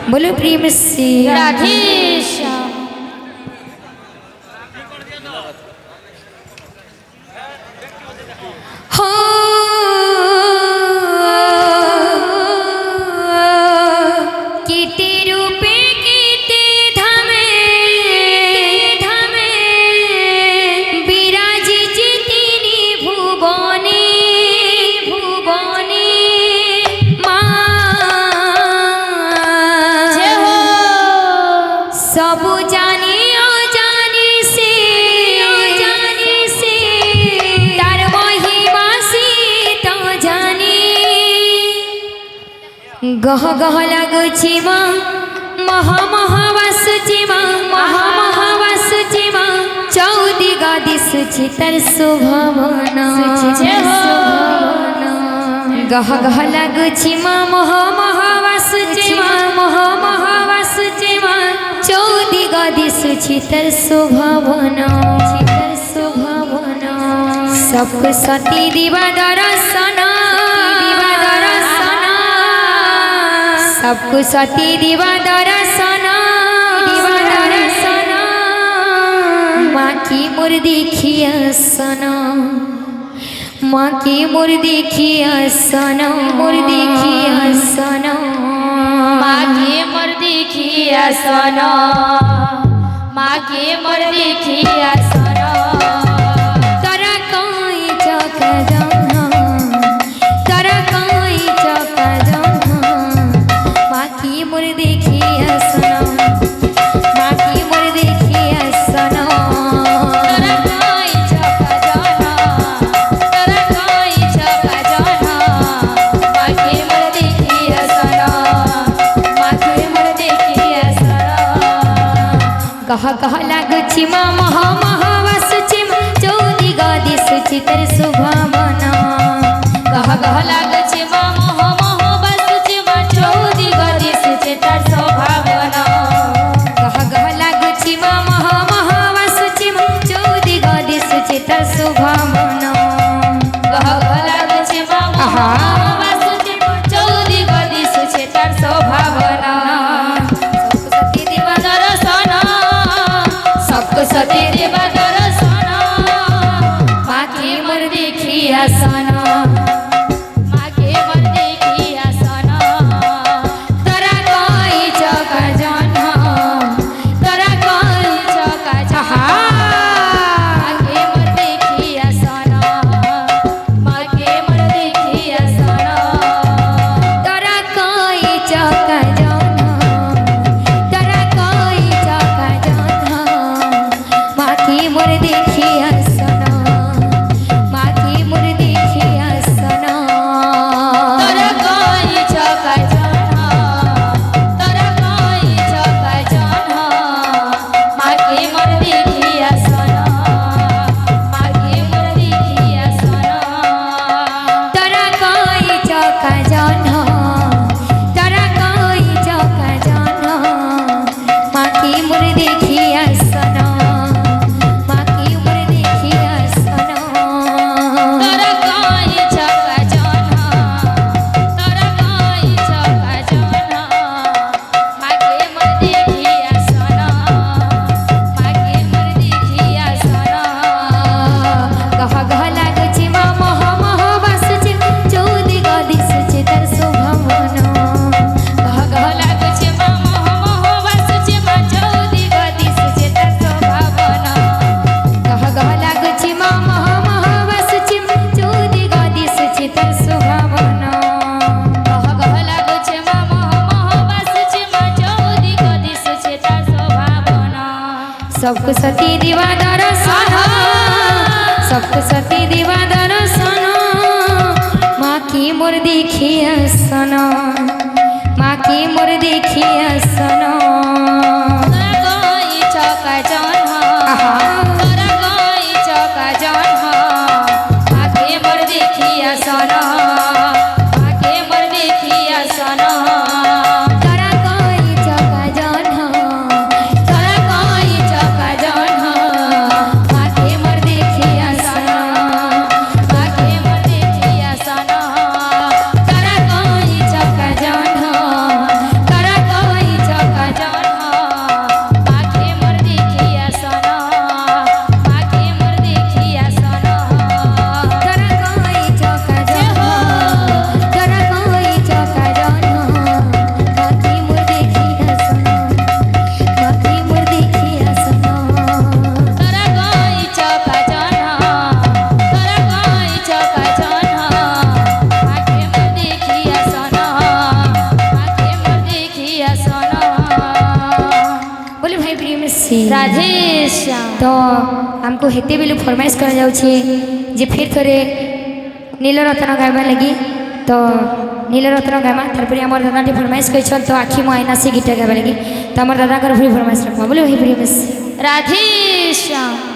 बोलो प्रेम से राधे श्याम। गह गह लगुची माँ महा महावासुची माँ महा महावासुची माँ चौदिगा दिसुची तर सुभावना गह गह लगुची माँ महा महावासुची माँ महा महावासुची माँ चौदिगा दिसुची तर सुभावना सब सती दिवा दर्शना सबको सती दिवा दर्शना माँ की मोर देखिया सना माँ की मोर देखिया सना मोर देखिया सना माँ की मोर देखिया सना माँ की मोर देखिया सना तरा कोई चौका जाना तरा कोई चौका जाना माँ की मोर देखिया सना माँ की मोर देखिया सना तोरा कोई चौका जाना तोरा कोई चौका जाना माँ की मोर देखिया सना माँ की मोर देखिया सना कह कह लागुची माँ महा महावासुची माँ चौदिगा दिसुची तर सुभावना गह गह लागुची माँ महा महावासुची माँ चौदिगा दिसुची तर सुभावना गह गह लागुची माँ महा महावासुची माँ चौदिगा दिसुची तर सुभावना गह गह लागुची माँ महा महावासुची माँ चौदिगा दिसुची तर सुभावना सती दिवा दर्शना सबको सती देवा दर्शना माँ की मोर देखिया सना माँ के मोर देखिया सना तोरा कोई चौका जाना तोरा कोई चौका जाना माँ के मोर देखिया सना माँ के मोर देखिया सना तोरा कोई चौका जाना तोरा कोई चौका जाना माँ की मोर देखिया सना माँ की मोर देखिया सना तोरा कोई चौका जाना तोरा कोई चौका जाना माँ के मोर देखिया सना माँ के मोर देखिया सना तोरा कोई चौका जाना तोरा कोई चौका जाना माँ की मोर देखिया सना माँ की मोर देखिया सना तोरा कोई चौका जाना तोरा कोई चौका जाना माँ के मोर देखिया सना माँ के मोर देखिया सना गह गह लागुची माँ महा महावासुची चौदिगा दिसुची तर सुभावना गह गह लागुची माँ महा महावासुची माँ चौदिगा दिसुची तर सुभावना गह गह लागुची माँ महा महावासुची चौदिगा दिसुची तर सुभावना गह गह लागुची माँ महा महावासुची माँ चौदिगा दिसुची तर सुभावना सबको सती दिवा दर्शना सबको सती दिवा दर्शना माँ की मोर देखिया सना माँ की मोर देखिया सना तोरा कोई चौका जाना तोरा कोई चौका जाना माँ के मोर देखिया सना माँ के मोर देखिया सना तोरा कोई चौका जाना तोरा कोई चौका जाना माँ के मोर देखिया सना माँ के मोर देखिया सना तोरा कोई चौका जाना अच्छी राधे श्याम। तो हमको हेते बेलू फरमाइश कर जाऊँचे जे फिर थोड़े नीलरत्न गाइबा लगी तो नीलरत्न गामा तारपर आम दादा टी फरमाइश कर तो आखि मो आईना से गीत गाइबा लगी तो आम दादा फिर फरमाइश रखा बोले वही प्रिय राधे श्याम।